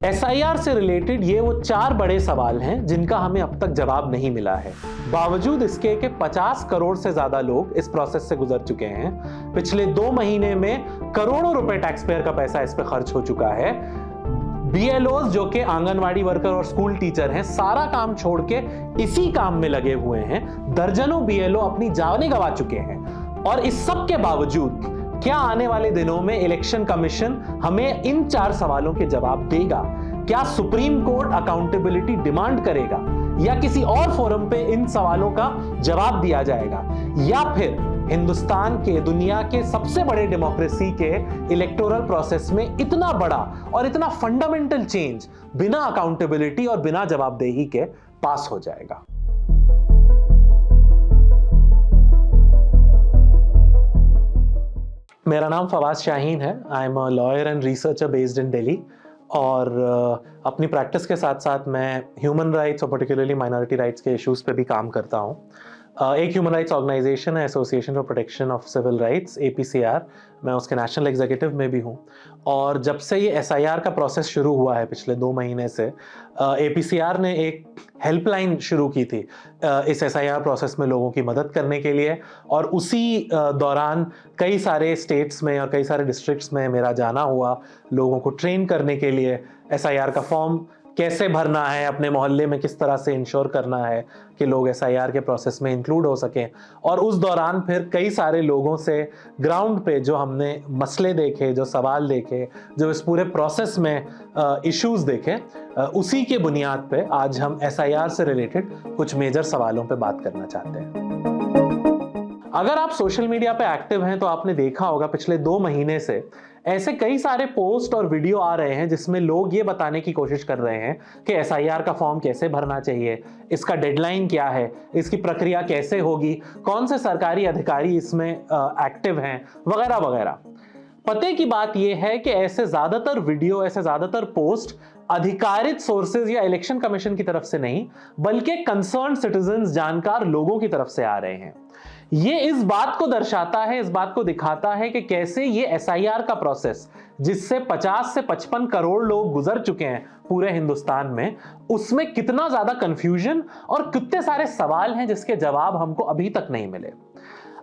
SIR से related ये वो 4 बड़े सवाल हैं जिनका हमें अब तक जवाब नहीं मिला है। बावजूद इसके कि 50 करोड़ से ज्यादा लोग इस प्रोसेस से गुजर चुके हैं। पिछले 2 महीने में करोड़ों रुपए टैक्स पेयर का पैसा इस पे खर्च हो चुका है। बीएलओज जो कि आंगनवाड़ी वर्कर और स्कूल टीचर हैं, सारा काम छोड़ के इसी काम में लगे हुए हैं। दर्जनों बीएलओ अपनी जानें गंवा चुके हैं। और इस सब के बावजूद क्या आने वाले दिनों में इलेक्शन कमीशन हमें इन 4 सवालों के जवाब देगा? क्या सुप्रीम कोर्ट अकाउंटेबिलिटी डिमांड करेगा या किसी और फोरम पे इन सवालों का जवाब दिया जाएगा? या फिर हिंदुस्तान के, दुनिया के सबसे बड़े डेमोक्रेसी के इलेक्टोरल प्रोसेस में इतना बड़ा और इतना फंडामेंटल चेंज बिना अकाउंटेबिलिटी और बिना जवाबदेही के पास हो जाएगा? मेरा नाम फवाद शाहीन है। I am a lawyer and researcher based in Delhi और अपनी प्रैक्टिस के साथ साथ मैं ह्यूमन राइट्स और पर्टिकुलरली माइनॉरिटी राइट्स के इश्यूज पे भी काम करता हूँ। एक ह्यूमन राइट्स ऑर्गेनाइजेशन है association for protection of civil rights, APCR। मैं उसके नेशनल एग्जीक्यूटिव में भी हूँ। और जब से ये SIR का प्रोसेस शुरू हुआ है पिछले 2 महीने से, APCR ने एक हेल्पलाइन शुरू की थी इस SIR प्रोसेस में लोगों की मदद करने के लिए। और उसी दौरान कई सारे स्टेट्स में और कई सारे डिस्ट्रिक्ट्स में मेरा जाना हुआ लोगों को ट्रेन करने के लिए। SIR का फॉर्म कैसे भरना है, अपने मोहल्ले में किस तरह से इंश्योर करना है कि लोग SIR के प्रोसेस में इंक्लूड हो सकें। और उस दौरान फिर कई सारे लोगों से ग्राउंड पे जो हमने मसले देखे, जो सवाल देखे, जो इस पूरे प्रोसेस में इश्यूज देखे, उसी के बुनियाद पे आज हम SIR से रिलेटेड कुछ मेजर सवालों पे बात करना चाहते हैं। अगर आप सोशल मीडिया पे एक्टिव हैं तो आपने देखा होगा पिछले 2 महीने से ऐसे कई सारे पोस्ट और वीडियो आ रहे हैं जिसमें लोग ये बताने की कोशिश कर रहे हैं कि SIR का फॉर्म कैसे भरना चाहिए, इसका डेडलाइन क्या है, इसकी प्रक्रिया कैसे होगी, कौन से सरकारी अधिकारी इसमें एक्टिव हैं, वगैरह वगैरह। पते की बात यह है कि ऐसे ज्यादातर वीडियो, ऐसे ज्यादातर पोस्ट अधिकारित सोर्सेज या इलेक्शन कमीशन की तरफ से नहीं, बल्कि कंसर्न सिटीजंस, जानकार लोगों की तरफ से आ रहे हैं। ये इस बात को दर्शाता है, इस बात को दिखाता है कि कैसे ये SIR का प्रोसेस, जिससे 50 से 55 करोड़ लोग गुजर चुके हैं पूरे हिंदुस्तान में, उसमें कितना ज्यादा कंफ्यूजन और कितने सारे सवाल हैं जिसके जवाब हमको अभी तक नहीं मिले।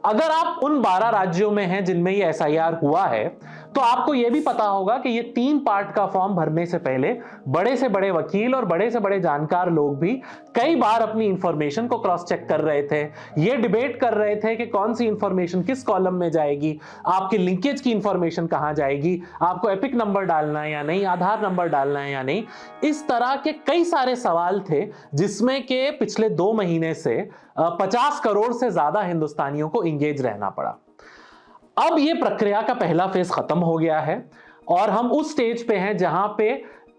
अगर आप उन 12 राज्यों में हैं जिनमें ये SIR हुआ है तो आपको यह भी पता होगा कि ये 3 पार्ट का फॉर्म भरने से पहले बड़े से बड़े वकील और बड़े से बड़े जानकार लोग भी कई बार अपनी इंफॉर्मेशन को क्रॉस चेक कर रहे थे। ये डिबेट कर रहे थे कि कौन सी इंफॉर्मेशन किस कॉलम में जाएगी, आपके लिंकेज की इंफॉर्मेशन कहां जाएगी, आपको एपिक नंबर डालना है या नहीं, आधार नंबर डालना है या नहीं। इस तरह के कई सारे सवाल थे जिसमें के पिछले 2 महीने से 50 करोड़ से ज्यादा हिंदुस्तानियों को इंगेज रहना पड़ा। अब यह प्रक्रिया का पहला फेज खत्म हो गया है और हम उस स्टेज पे हैं जहां पे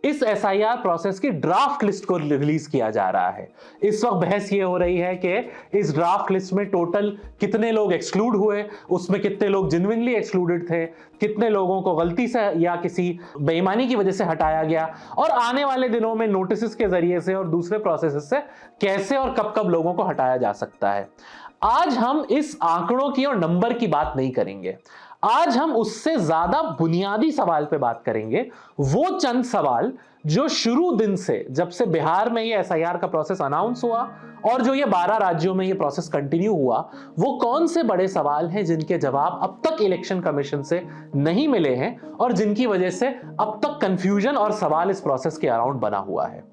इस SIR प्रोसेस की ड्राफ्ट लिस्ट को रिलीज किया जा रहा है। इस वक्त बहस ये हो रही है कि इस ड्राफ्ट लिस्ट में टोटल कितने लोग एक्सक्लूड हुए, उसमें कितने लोग जेन्युइनली एक्सक्लूडेड थे, कितने लोगों को गलती से या किसी बेईमानी की वजह से हटाया गया, और आने वाले दिनों में नोटिस के जरिए से और दूसरे प्रोसेस से कैसे और कब कब लोगों को हटाया जा सकता है। आज हम इस आंकड़ों की और नंबर की बात नहीं करेंगे। आज हम उससे ज्यादा बुनियादी सवाल पे बात करेंगे, वो चंद सवाल जो शुरू दिन से, जब से बिहार में ये SIR का प्रोसेस अनाउंस हुआ और जो ये 12 राज्यों में ये प्रोसेस कंटिन्यू हुआ, वो कौन से बड़े सवाल हैं जिनके जवाब अब तक इलेक्शन कमीशन से नहीं मिले हैं और जिनकी वजह से अब तक कंफ्यूजन और सवाल इस प्रोसेस के अराउंड बना हुआ है।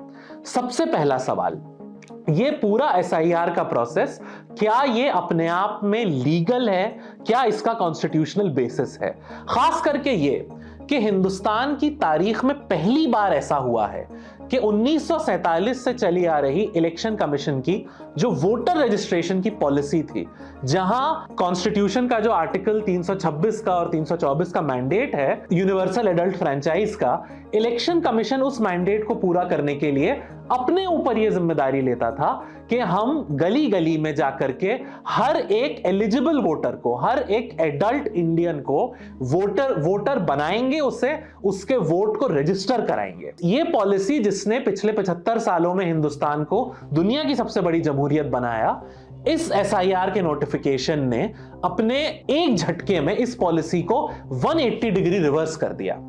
सबसे पहला सवाल, ये पूरा SIR का प्रोसेस क्या ये अपने आप में लीगल है, क्या इसका कॉन्स्टिट्यूशनल बेसिस है? खास करके ये कि हिंदुस्तान की तारीख में पहली बार ऐसा हुआ है कि 1947 से चली आ रही इलेक्शन कमीशन की जो वोटर रजिस्ट्रेशन की पॉलिसी थी, जहां कॉन्स्टिट्यूशन का जो आर्टिकल 326 का और 324 का मैंडेट है यूनिवर्सल एडल्ट फ्रेंचाइज का, इलेक्शन कमीशन उस मैंडेट को पूरा करने के लिए अपने ऊपर यह जिम्मेदारी लेता था कि हम गली गली में जाकर के हर एक एलिजिबल वोटर को, हर एक एडल्ट इंडियन को वोटर बनाएंगे, उसे उसके वोट को रजिस्टर कराएंगे। यह पॉलिसी जिसने पिछले 75 सालों में हिंदुस्तान को दुनिया की सबसे बड़ी जमहूरियत बनाया, इस SIR के नोटिफिकेशन ने अपने एक झटके में इस पॉलिसी को 180 डिग्री रिवर्स कर दिया।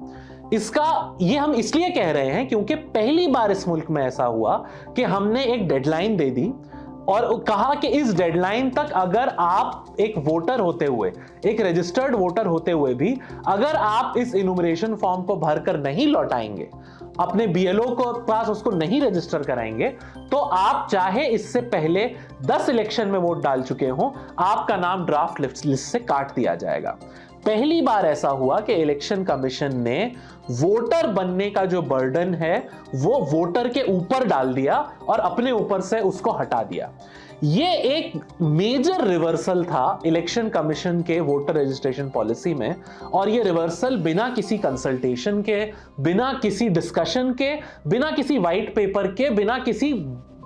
इसका ये हम इसलिए कह रहे हैं क्योंकि पहली बार इस मुल्क में ऐसा हुआ कि हमने एक डेडलाइन दे दी और कहा कि इस डेडलाइन तक अगर आप एक वोटर होते हुए, एक रजिस्टर्ड वोटर होते हुए भी अगर आप इस इनुमरेशन फॉर्म को भरकर नहीं लौटाएंगे, अपने बीएलओ को पास उसको नहीं रजिस्टर कराएंगे, तो आप चाहे इससे पहले 10 इलेक्शन में वोट डाल चुके हो, आपका नाम ड्राफ्ट लिस्ट से काट दिया जाएगा। पहली बार ऐसा हुआ कि इलेक्शन कमीशन ने वोटर बनने का जो बर्डन है वो वोटर के ऊपर डाल दिया और अपने ऊपर से उसको हटा दिया। ये एक मेजर रिवर्सल था इलेक्शन कमीशन के वोटर रजिस्ट्रेशन पॉलिसी में, और ये रिवर्सल बिना किसी कंसल्टेशन के, बिना किसी डिस्कशन के, बिना किसी व्हाइट पेपर के, बिना किसी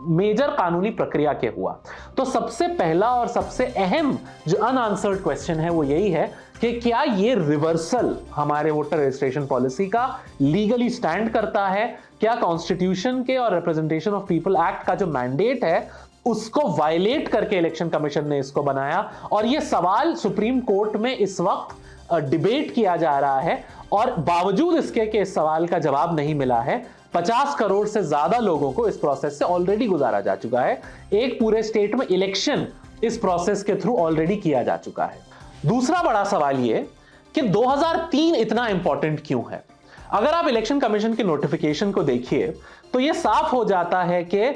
मेजर कानूनी प्रक्रिया के हुआ। तो सबसे पहला और सबसे अहम जो अनआंसर्ड क्वेश्चन है वो यही है कि क्या ये रिवर्सल हमारे वोटर रजिस्ट्रेशन पॉलिसी का लीगली स्टैंड करता है? क्या कॉन्स्टिट्यूशन के और रिप्रेजेंटेशन ऑफ पीपल एक्ट का जो मैंडेट है उसको वायलेट करके इलेक्शन कमीशन ने इसको बनाया? और ये सवाल सुप्रीम कोर्ट में इस वक्त डिबेट किया जा रहा है, और बावजूद इसके कि इस सवाल का जवाब नहीं मिला है, 50 करोड़ से ज्यादा लोगों को इस प्रोसेस से ऑलरेडी गुजारा जा चुका है। एक पूरे स्टेट में इलेक्शन इस प्रोसेस के थ्रू ऑलरेडी किया जा चुका है। दूसरा बड़ा सवाल यह कि 2003 इतना इंपॉर्टेंट क्यों है? अगर आप इलेक्शन कमीशन की नोटिफिकेशन को देखिए तो यह साफ हो जाता है कि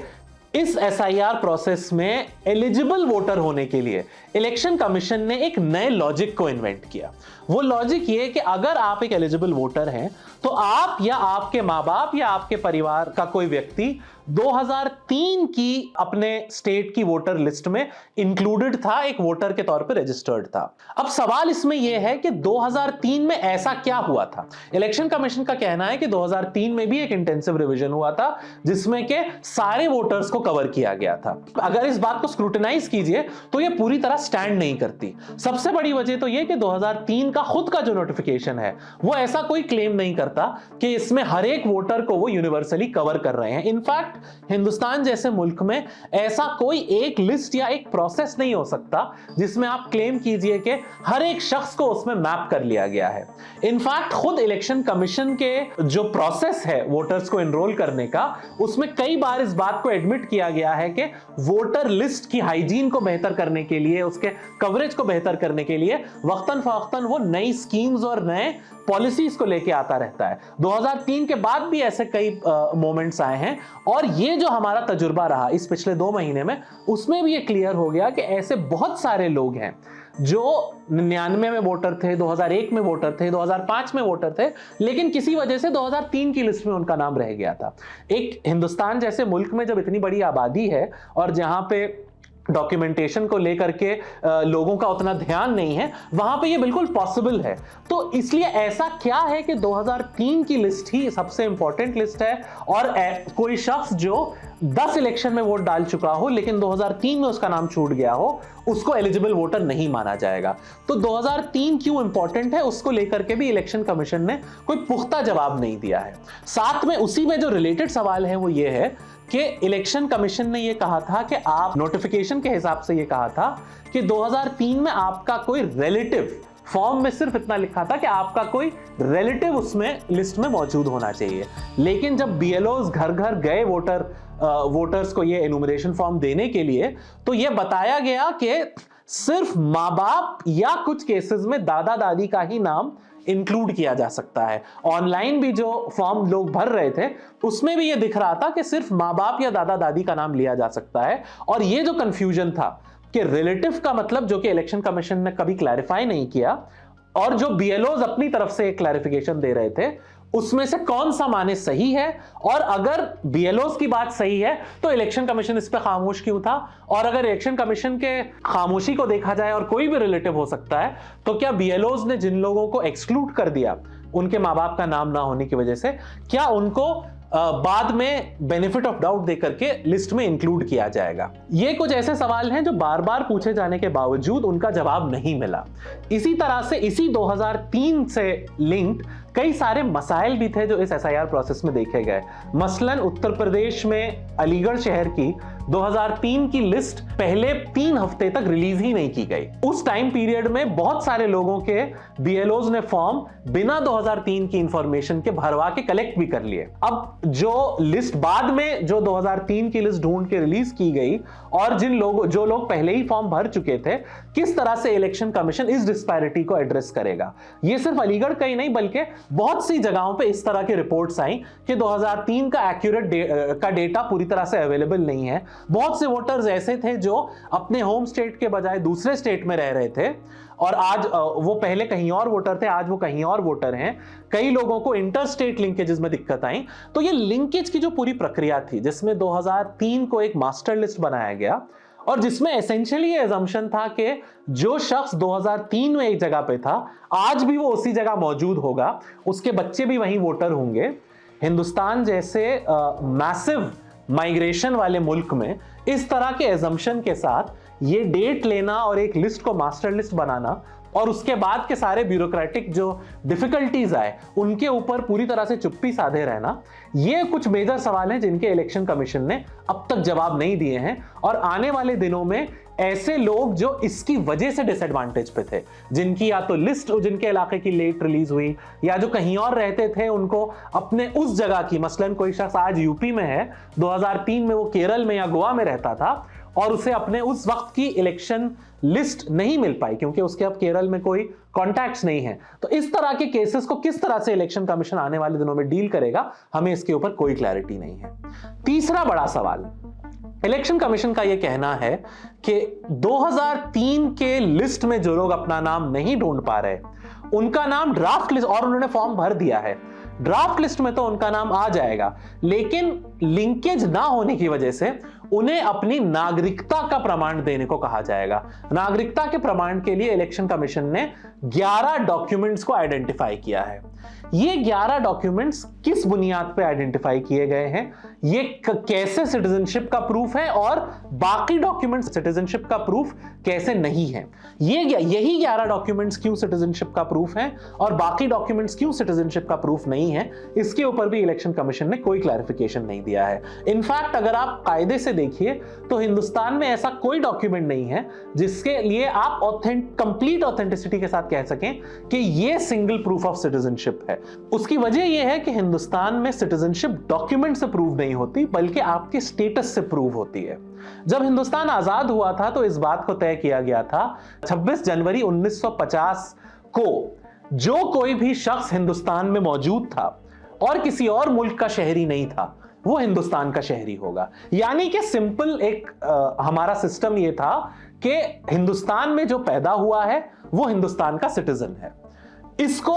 इस एसआईआर प्रोसेस में एलिजिबल वोटर होने के लिए इलेक्शन कमीशन ने एक नए लॉजिक को इन्वेंट किया। वो लॉजिक ये कि अगर आप एक एलिजिबल वोटर हैं तो आप या आपके मां बाप या आपके परिवार का कोई व्यक्ति 2003 की अपने स्टेट की वोटर लिस्ट में इंक्लूडेड था, एक वोटर के तौर पर रजिस्टर्ड था। अब सवाल इसमें यह है कि 2003 में ऐसा क्या हुआ था? इलेक्शन कमीशन का कहना है कि 2003 में भी एक इंटेंसिव रिवीजन हुआ था जिसमें के सारे वोटर्स को कवर किया गया था। अगर इस बात को स्क्रूटिनाइज कीजिए तो यह पूरी तरह स्टैंड नहीं करती। सबसे बड़ी वजह तो यह कि 2003 का खुद का जो नोटिफिकेशन है वो ऐसा कोई क्लेम नहीं करता कि इसमें हर एक वोटर को वो यूनिवर्सली कवर कर रहे हैं। इनफैक्ट हिंदुस्तान जैसे मुल्क में ऐसा कोई एक लिस्ट या एक प्रोसेस नहीं हो सकता जिसमें आप क्लेम कीजिए कि हर एक शख्स को उसमें मैप कर लिया गया है। इनफैक्ट खुद इलेक्शन कमीशन के जो प्रोसेस है वोटर्स को एनरोल करने का, उसमें कई बार इस बात को एडमिट किया गया है कि वोटर लिस्ट की हाइजीन को बेहतर करने के लिए, उसके कवरेज को बेहतर करने के लिए वक्तन फवक्तन वो नई स्कीम्स और नए पॉलिसीज को लेके आता रहता है। 2003 के बाद भी ऐसे कई मोमेंट्स आए हैं, और ये जो हमारा तजुर्बा रहा इस पिछले 2 महीने में, उसमें भी ये क्लियर हो गया कि ऐसे बहुत सारे लोग हैं जो 99 में वोटर थे, 2001 में वोटर थे, 2005 में वोटर थे, लेकिन किसी वजह से 2003 की लिस्ट में उनका नाम रह गया था। एक हिंदुस्तान जैसे मुल्क में जब इतनी बड़ी आबादी है और जहां पे डॉक्यूमेंटेशन को लेकर के लोगों का उतना ध्यान नहीं है, वहां पे ये बिल्कुल पॉसिबल है। तो इसलिए ऐसा क्या है कि 2003 की लिस्ट ही सबसे इंपॉर्टेंट लिस्ट है, और कोई शख्स जो 10 इलेक्शन में वोट डाल चुका हो लेकिन 2003 में उसका नाम छूट गया हो, उसको एलिजिबल वोटर नहीं माना जाएगा। तो 2003 क्यों इंपॉर्टेंट है उसको लेकर के भी इलेक्शन कमीशन ने कोई पुख्ता जवाब नहीं दिया है। साथ में उसी में जो रिलेटेड सवाल है वो ये है कि इलेक्शन कमीशन ने यह कहा था कि आप नोटिफिकेशन के हिसाब से यह कहा था कि 2003 में आपका कोई रिलेटिव, फॉर्म में सिर्फ इतना लिखा था कि आपका कोई रिलेटिव उसमें लिस्ट में मौजूद होना चाहिए। लेकिन जब बीएलओज घर घर गए वोटर्स को ये एनुमरेशन फॉर्म देने के लिए, तो यह बताया गया कि सिर्फ माँ बाप या कुछ केसेस में दादा दादी का ही नाम इंक्लूड किया जा सकता है। ऑनलाइन भी जो फॉर्म लोग भर रहे थे उसमें भी ये दिख रहा था कि सिर्फ माँ बाप या दादा दादी का नाम लिया जा सकता है। और ये जो कंफ्यूजन था कि रिलेटिव का मतलब, जो कि इलेक्शन कमीशन ने कभी क्लैरिफाई नहीं किया, और जो बीएलओज अपनी तरफ से एक क्लैरिफिकेशन दे रहे थे, उसमें से कौन सा माने सही है, और अगर बीएलओज की बात सही है तो इलेक्शन कमीशन इस पे खामोश क्यों था? और अगर इलेक्शन कमीशन के खामोशी को देखा जाए और कोई भी रिलेटिव हो सकता है, तो क्या बीएलओज ने जिन लोगों को एक्सक्लूड कर दिया उनके माँ बाप का नाम ना होने की वजह से, क्या उनको बाद में बेनिफिट ऑफ डाउट देकर के लिस्ट में इंक्लूड किया जाएगा? ये कुछ ऐसे सवाल हैं जो बार बार पूछे जाने के बावजूद उनका जवाब नहीं मिला। इसी तरह से इसी 2003 से लिंक्ड कई सारे मसाइल भी थे जो इस एसआईआर प्रोसेस में देखे गए। मसलन उत्तर प्रदेश में अलीगढ़ शहर की 2003 की लिस्ट पहले 3 हफ्ते तक रिलीज ही नहीं की गई। उस टाइम पीरियड में बहुत सारे लोगों के बीएलओज ने फॉर्म बिना 2003 की इंफॉर्मेशन के भरवा के कलेक्ट भी कर लिए। अब जो लिस्ट बाद में जो 2003 की लिस्ट ढूंढ के रिलीज की गई और जो लोग पहले ही फॉर्म भर चुके थे, किस तरह से इलेक्शन कमीशन इस डिस्पैरिटी को एड्रेस करेगा। ये सिर्फ अलीगढ़ का ही नहीं बल्कि बहुत सी जगहों पे इस तरह की रिपोर्ट्स आई कि 2003 का एक्यूरेट का डेटा पूरी तरह से अवेलेबल नहीं है। बहुत से वोटर्स ऐसे थे जो अपने होम स्टेट के बजाय दूसरे स्टेट में रह रहे थे और आज वो पहले कहीं और वोटर थे, आज वो कहीं और वोटर हैं। कई लोगों को इंटर स्टेट लिंकेजेस में दिक्कत आई। तो ये लिंकेज की जो पूरी प्रक्रिया थी, जिसमें 2003 को एक मास्टर लिस्ट बनाया गया और जिसमें एसेंशियली ये अजम्पशन था कि जो शख्स 2003 में एक जगह पे था, आज भी वो उसी जगह मौजूद होगा, उसके बच्चे भी वहीं वोटर होंगे। हिंदुस्तान जैसे मैसिव माइग्रेशन वाले मुल्क में इस तरह के एजम्पशन के साथ ये डेट लेना और एक लिस्ट को मास्टर लिस्ट बनाना और उसके बाद के सारे ब्यूरोक्रेटिक जो डिफिकल्टीज आए उनके ऊपर पूरी तरह से चुप्पी साधे रहना, ये कुछ मेजर सवाल हैं जिनके इलेक्शन कमीशन ने अब तक जवाब नहीं दिए हैं। और आने वाले दिनों में ऐसे लोग जो इसकी वजह से डिसएडवांटेज पे थे, जिनकी या तो लिस्ट जिनके इलाके की लेट रिलीज हुई या जो कहीं और रहते थे, उनको अपने उस जगह की, मसलन कोई शख्स आज यूपी में है, 2003 में वो केरल में या गोवा में रहता था और उसे अपने उस वक्त की इलेक्शन लिस्ट नहीं मिल पाई क्योंकि उसके अब केरल में कोई कॉन्टैक्ट्स नहीं है। तो इस तरह के केसेस को किस तरह से इलेक्शन कमीशन आने वाले दिनों में डील करेगा, हमें इसके ऊपर कोई क्लैरिटी नहीं है। तीसरा बड़ा सवाल, इलेक्शन कमीशन का यह कहना है कि 2003 के लिस्ट में जो लोग अपना नाम नहीं ढूंढ पा रहे, उनका नाम ड्राफ्ट लिस्ट, और उन्होंने फॉर्म भर दिया है, ड्राफ्ट लिस्ट में तो उनका नाम आ जाएगा, लेकिन लिंकेज ना होने की वजह से उन्हें अपनी नागरिकता का प्रमाण देने को कहा जाएगा। नागरिकता के प्रमाण के लिए इलेक्शन कमीशन ने 11 डॉक्यूमेंट्स को आइडेंटिफाई किया है। ये 11 डॉक्यूमेंट्स किस बुनियाद पे आइडेंटिफाई किए गए हैं, ये कैसे सिटीजनशिप का प्रूफ है और बाकी डॉक्यूमेंट्स सिटीजनशिप का प्रूफ कैसे नहीं है, यही 11 डॉक्यूमेंट्स क्यों सिटीजनशिप का प्रूफ है और बाकी डॉक्यूमेंट्स क्यों सिटीजनशिप का प्रूफ नहीं है, इसके ऊपर भी इलेक्शन कमीशन ने कोई क्लैरिफिकेशन नहीं दिया है। इनफैक्ट अगर आप कायदे से देखिए तो हिंदुस्तान में ऐसा कोई डॉक्यूमेंट नहीं है जिसके लिए आप कंप्लीट ऑथेंटिसिटी के साथ कह सकें कि ये सिंगल प्रूफ ऑफ सिटीजनशिप है। उसकी वजह यह है कि हिंदुस्तान में सिटीजनशिप डॉक्यूमेंट से प्रूव नहीं होती बल्कि आपके स्टेटस से प्रूव होती है। जब हिंदुस्तान आजाद हुआ था तो इस बात को तय किया गया था 26 जनवरी 1950 को जो कोई भी शख्स हिंदुस्तान में मौजूद था और किसी और मुल्क का शहरी नहीं था, वो हिंदुस्तान का शहरी होगा। यानी कि सिंपल एक हमारा सिस्टम ये था कि हिंदुस्तान में जो पैदा हुआ है वो हिंदुस्तान का सिटीजन है। इसको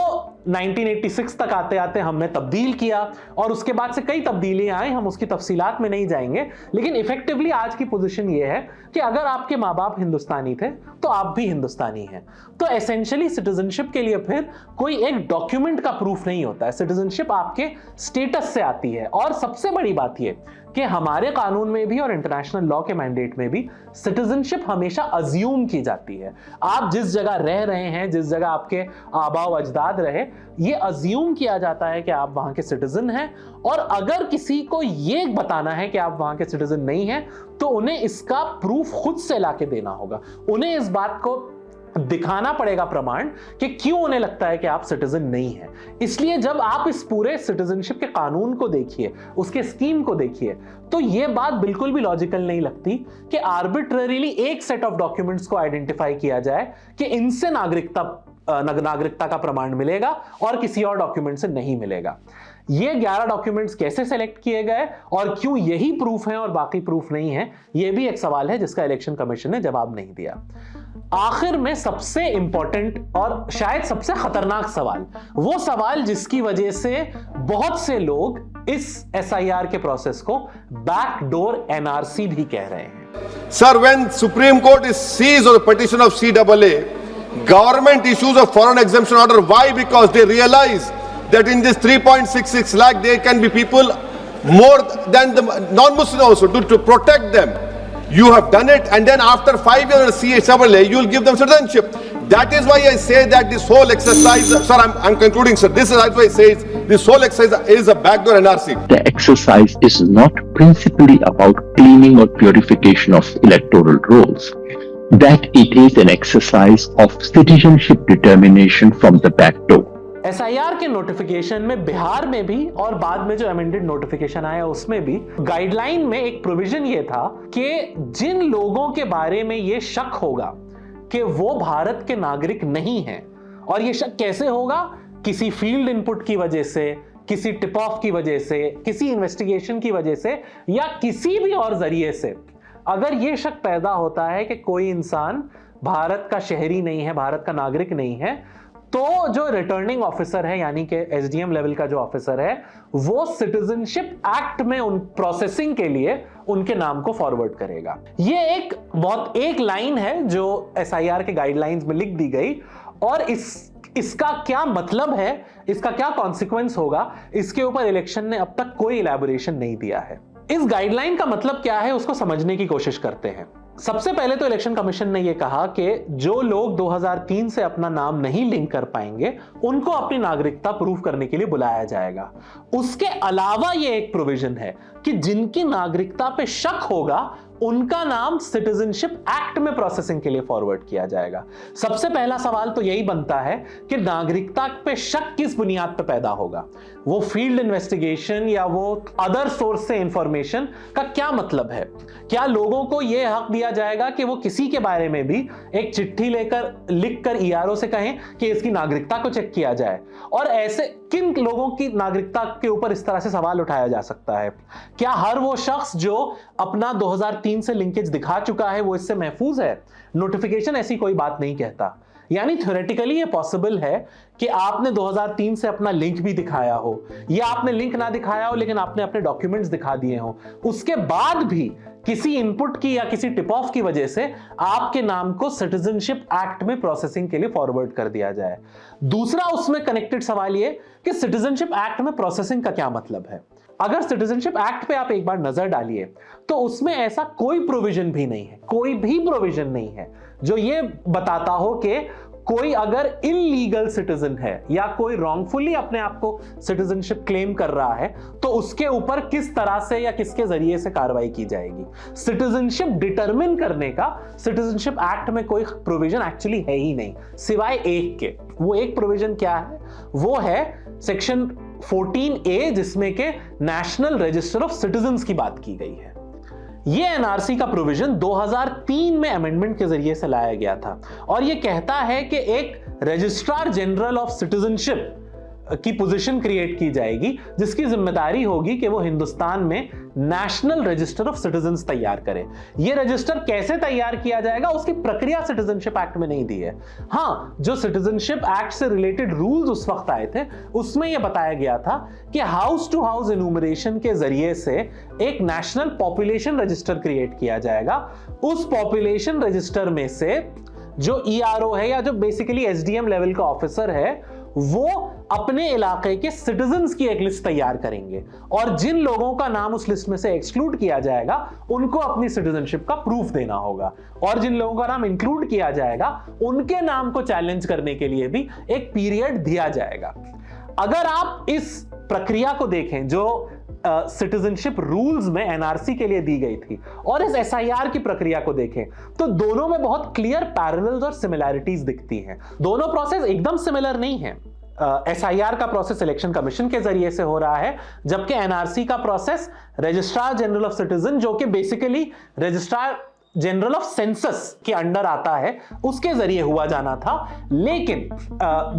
1986 तक आते आते हमने तब्दील किया और उसके बाद से कई तब्दीलियां आई, हम उसकी तफसीलात में नहीं जाएंगे, लेकिन इफेक्टिवली आज की पोजीशन ये है कि अगर आपके माँ बाप हिंदुस्तानी थे तो आप भी हिंदुस्तानी हैं। तो एसेंशियली सिटीजनशिप के लिए फिर कोई एक डॉक्यूमेंट का प्रूफ नहीं होता है, सिटीजनशिप आपके स्टेटस से आती है। और सबसे बड़ी बात यह कि हमारे कानून में भी और इंटरनेशनल लॉ के मैंडेट में भी सिटीजनशिप हमेशा अज्यूम की जाती है। आप जिस जगह रह रहे हैं, जिस जगह आपके आबा व अजदाद रहे, ये अज्यूम किया जाता है कि आप वहां के सिटीजन हैं। और अगर किसी को ये बताना है कि आप वहां के सिटीजन नहीं हैं तो उन्हें इसका प्रूफ खुद से लाके देना होगा, उन्हें इस बात को दिखाना पड़ेगा प्रमाण कि क्यों उन्हें लगता है कि आप सिटीजन नहीं हैं। इसलिए जब आप इस पूरे सिटीजनशिप के कानून को देखिए, उसके स्कीम को देखिए, तो यह बात बिल्कुल भी लॉजिकल नहीं लगती कि आर्बिट्ररीली एक सेट ऑफ डॉक्यूमेंट्स को आइडेंटिफाई किया जाए कि इनसे नागरिकता का प्रमाण मिलेगा और किसी और डॉक्यूमेंट से नहीं मिलेगा। ये 11 डॉक्यूमेंट्स कैसे सेलेक्ट किए गए और क्यों यही प्रूफ हैं और बाकी प्रूफ नहीं है, यह भी एक सवाल है जिसका इलेक्शन कमीशन ने जवाब नहीं दिया। आखिर में सबसे इंपॉर्टेंट और शायद सबसे खतरनाक सवाल, वो सवाल जिसकी वजह से बहुत से लोग इस एसआईआर के प्रोसेस को बैकडोर एनआरसी भी कह रहे हैं। Sir, when Supreme Court is seized on the petition of CAA, government issues a foreign exemption order. Why? Because they realize that in this 3.66 lakh there can be people more than the non-Muslim also to protect them. You have done it, and then after 5 years CAA, you will give them citizenship. That is why I say that this whole exercise, sir, I'm concluding, sir. This is why I say this whole exercise is a backdoor NRC. The exercise is not principally about cleaning or purification of electoral rolls. That it is an exercise of citizenship determination from the back door. SIR के notification में बिहार में भी और बाद में जो amended notification आया उसमें भी गाइडलाइन में एक प्रोविजन ये था कि जिन लोगों के बारे में ये शक होगा कि वो भारत के नागरिक नहीं हैं, और ये शक कैसे होगा, किसी फील्ड इनपुट की वजह से, किसी टिप ऑफ की वजह से, किसी इन्वेस्टिगेशन की वजह से या किसी भी और जरिए से अगर ये शक पैदा होता है कि कोई इंसान भारत का शहरी नहीं है, भारत का नागरिक नहीं है, तो जो रिटर्निंग ऑफिसर है यानी कि एसडीएम लेवल का जो ऑफिसर है वो सिटीजनशिप एक्ट में उन प्रोसेसिंग के लिए उनके नाम को फॉरवर्ड करेगा। ये एक लाइन है जो एसआईआर के गाइडलाइंस में लिख दी गई, और इसका क्या मतलब है, इसका क्या कॉन्सिक्वेंस होगा, इसके ऊपर इलेक्शन ने अब तक कोई इलैबोरेशन नहीं दिया है। इस गाइडलाइन का मतलब क्या है उसको समझने की कोशिश करते हैं। सबसे पहले तो इलेक्शन कमीशन ने यह कहा कि जो लोग 2003 से अपना नाम नहीं लिंक कर पाएंगे उनको अपनी नागरिकता प्रूव करने के लिए बुलाया जाएगा। उसके अलावा यह एक प्रोविजन है कि जिनकी नागरिकता पे शक होगा उनका नाम सिटीजनशिप एक्ट में प्रोसेसिंग के लिए फॉरवर्ड किया जाएगा। सबसे पहला सवाल तो यही बनता है कि नागरिकता पे शक किस बुनियाद पे पैदा होगा, वो फील्ड इन्वेस्टिगेशन या वो अदर सोर्स से इंफॉर्मेशन का क्या मतलब है। क्या लोगों को यह हक दिया जाएगा कि वो किसी के बारे में भी एक चिट्ठी लिखकर ईआरओ से कहें कि इसकी नागरिकता को चेक किया जाए, और ऐसे किन लोगों की नागरिकता के ऊपर इस तरह से सवाल उठाया जा सकता है। क्या हर वो शख्स जो अपना 2003 से लिंकेज दिखा चुका है वो इससे महफूज है? नोटिफिकेशन ऐसी कोई बात नहीं कहता। यानी थ्योरेटिकली ये पॉसिबल है कि आपने 2003 से अपना लिंक भी दिखाया हो, या आपने लिंक ना दिखाया हो लेकिन आपने अपने डॉक्यूमेंट्स दिखा दिए हो, उसके बाद भी किसी इनपुट की या किसी टिप ऑफ की वजह से आपके नाम को सिटीजनशिप एक्ट में प्रोसेसिंग के लिए फॉरवर्ड कर दिया जाए। दूसरा उसमें कनेक्टेड सवाल ये कि सिटीजनशिप एक्ट में प्रोसेसिंग का क्या मतलब है। अगर सिटीजनशिप एक्ट पे आप एक बार नजर डालिए तो उसमें ऐसा कोई प्रोविजन भी नहीं है, कोई भी प्रोविजन नहीं है जो ये बताता हो कि कोई अगर इलीगल सिटीजन है या कोई रॉन्गफुली अपने आप को सिटीजनशिप क्लेम कर रहा है तो उसके ऊपर किस तरह से या किसके जरिए से कार्रवाई की जाएगी। सिटीजनशिप डिटरमिन करने का सिटीजनशिप एक्ट में कोई प्रोविजन एक्चुअली है ही नहीं, सिवाय एक के। वो एक प्रोविजन क्या है? वो है सेक्शन 14A, जिसमें के नेशनल रजिस्टर ऑफ सिटीजन्स की बात की गई है। ये एनआरसी का प्रोविजन 2003 में अमेंडमेंट के जरिए से लाया गया था, और ये कहता है कि एक रजिस्ट्रार जनरल ऑफ सिटीजनशिप की पोजीशन क्रिएट की जाएगी जिसकी जिम्मेदारी होगी कि वो हिंदुस्तान में नेशनल रजिस्टर ऑफ सिटीजन्स तैयार करे। ये रजिस्टर कैसे तैयार किया जाएगा उसकी प्रक्रिया सिटीजनशिप एक्ट में नहीं दी है। हाँ, जो सिटीजनशिप एक्ट से रिलेटेड रूल्स उस वक्त आए थे उसमें यह बताया गया था कि हाउस टू हाउस इन्यूमरेशन के जरिए से एक नेशनल पॉपुलेशन रजिस्टर क्रिएट किया जाएगा। उस पॉपुलेशन रजिस्टर में से जो ईआरओ है या जो बेसिकली एसडीएम लेवल का ऑफिसर है वो अपने इलाके के सिटीजन्स की एक लिस्ट तैयार करेंगे, और जिन लोगों का नाम उस लिस्ट में से एक्सक्लूड किया जाएगा उनको अपनी सिटीजनशिप का प्रूफ देना होगा, और जिन लोगों का नाम इंक्लूड किया जाएगा उनके नाम को चैलेंज करने के लिए भी एक पीरियड दिया जाएगा। अगर आप इस प्रक्रिया को देखें जो सिटीजनशिप रूल्स में एनआरसी के लिए दी गई थी और इस एसआईआर की प्रक्रिया को देखें तो दोनों में बहुत क्लियर पैरेलल्स और सिमिलैरिटीज दिखती हैं। दोनों प्रोसेस एकदम सिमिलर नहीं है। एसआईआर का प्रोसेस इलेक्शन कमीशन के जरिए से हो रहा है, जबकि एनआरसी का process registrar general of citizen, जो कि basically registrar general of census के अंडर आता है, उसके जरिए हुआ जाना था। लेकिन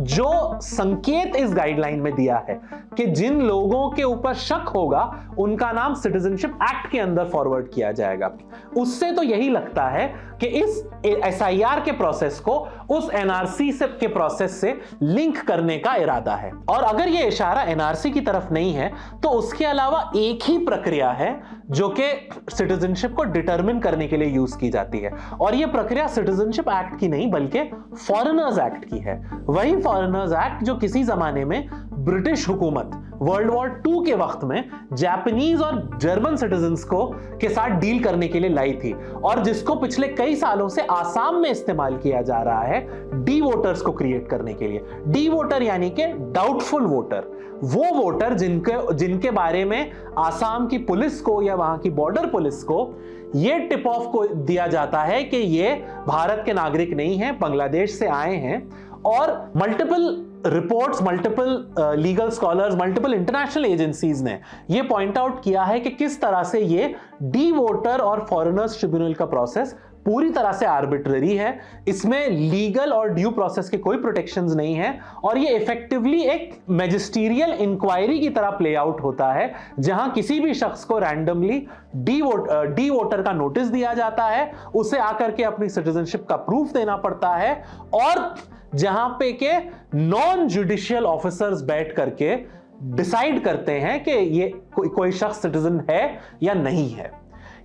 जो संकेत इस गाइडलाइन में दिया है कि जिन लोगों के ऊपर शक होगा उनका नाम सिटीजनशिप एक्ट के अंदर फॉरवर्ड किया जाएगा, उससे तो यही लगता है कि इस एसआईआर के प्रोसेस को उस एनआरसी से के प्रोसेस से लिंक करने का इरादा है। और अगर यह इशारा एनआरसी की तरफ नहीं है तो उसके अलावा एक ही प्रक्रिया है जो कि सिटीजनशिप को डिटरमिन करने के लिए यूज की जाती है, और यह प्रक्रिया सिटीजनशिप एक्ट की नहीं बल्कि फॉरेनर्स एक्ट की है। वही फॉरेनर्स एक्ट जो किसी जमाने में ब्रिटिश हुकूमत वर्ल्ड वॉर 2 के वक्त में जापानीज और जर्मन सिटीजन्स को के साथ डील करने के लिए लाई थी, और जिसको पिछले कई सालों से आसाम में इस्तेमाल किया जा रहा है डी वोटर्स को क्रिएट करने के लिए। डी वोटर यानी कि डाउटफुल वोटर, वो वोटर जिनके बारे में आसाम की पुलिस को या वहां की बॉर्डर पुलिस को ये टिप ऑफ को दिया जाता है कि ये भारत के नागरिक नहीं हैं, बांग्लादेश से आए हैं। और multiple reports, multiple legal scholars, multiple international agencies ने ये पॉइंट आउट किया है कि किस तरह से ये डी वोटर और फॉरेनर्स ट्रिब्यूनल का प्रोसेस पूरी तरह से आर्बिट्ररी है। इसमें लीगल और ड्यू प्रोसेस के कोई प्रोटेक्शंस नहीं है, और ये इफेक्टिवली एक मैजिस्टीरियल इंक्वायरी की तरह प्ले आउट होता है, जहां किसी भी शख्स को रैंडमली डी वोटर का नोटिस दिया जाता है, उसे आकर के अपनी सिटीजनशिप का प्रूफ देना पड़ता है, और जहां पे के नॉन जुडिशियल ऑफिसर्स बैठ करके डिसाइड करते हैं कि ये कोई शख्स सिटीजन है या नहीं है।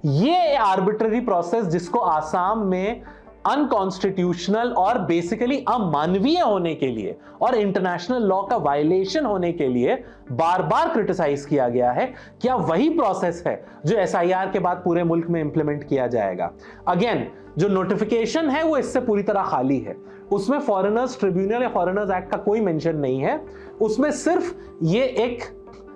ये आर्बिट्ररी प्रोसेस जिसको आसाम में अनकॉन्स्टिट्यूशनल और बेसिकली अमानवीय होने के लिए और इंटरनेशनल लॉ का वायलेशन होने के लिए बार बार क्रिटिसाइज किया गया है, क्या वही प्रोसेस है जो एसआईआर के बाद पूरे मुल्क में इंप्लीमेंट किया जाएगा? अगेन, जो नोटिफिकेशन है वो इससे पूरी तरह खाली है। उसमें फॉरेनर्स ट्रिब्यूनल या फॉरेनर्स एक्ट का कोई मेंशन नहीं है। उसमें सिर्फ ये एक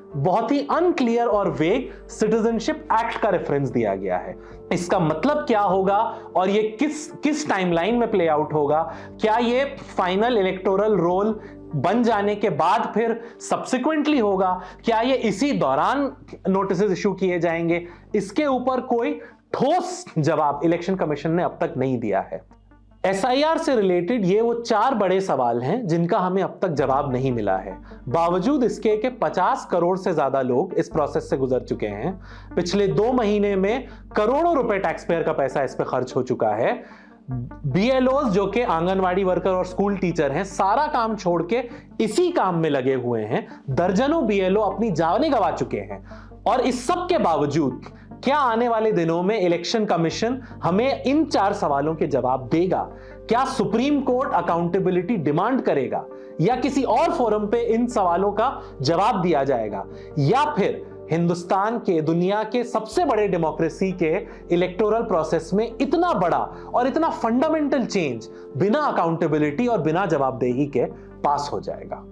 बहुत ही अनक्लियर और वेग सिटीजनशिप एक्ट का रेफरेंस दिया गया है। इसका मतलब क्या होगा और ये किस टाइमलाइन में प्ले आउट होगा? क्या ये फाइनल इलेक्टोरल रोल बन जाने के बाद फिर सब्सिक्वेंटली होगा? क्या ये इसी दौरान नोटिस इशू किए जाएंगे? इसके ऊपर कोई ठोस जवाब इलेक्शन कमीशन ने अब तक नहीं दिया है। एसआईआर से रिलेटेड ये वो 4 बड़े सवाल हैं जिनका हमें अब तक जवाब नहीं मिला है। बावजूद इसके कि 50 करोड़ से ज्यादा लोग इस प्रोसेस से गुजर चुके हैं। पिछले 2 महीने में करोड़ों रुपए टैक्स पेयर का पैसा इस पे खर्च हो चुका है। बीएलओज जो कि आंगनवाड़ी वर्कर और स्कूल टीचर हैं, सारा काम छोड़ के इसी काम में लगे हुए हैं। दर्जनों बीएलओ अपनी जानें गंवा चुके हैं। और इस सब के बावजूद क्या आने वाले दिनों में इलेक्शन कमीशन हमें इन 4 सवालों के जवाब देगा? क्या सुप्रीम कोर्ट अकाउंटेबिलिटी डिमांड करेगा, या किसी और फोरम पे इन सवालों का जवाब दिया जाएगा, या फिर हिंदुस्तान के, दुनिया के सबसे बड़े डेमोक्रेसी के इलेक्टोरल प्रोसेस में इतना बड़ा और इतना फंडामेंटल चेंज बिना अकाउंटेबिलिटी और बिना जवाबदेही के पास हो जाएगा?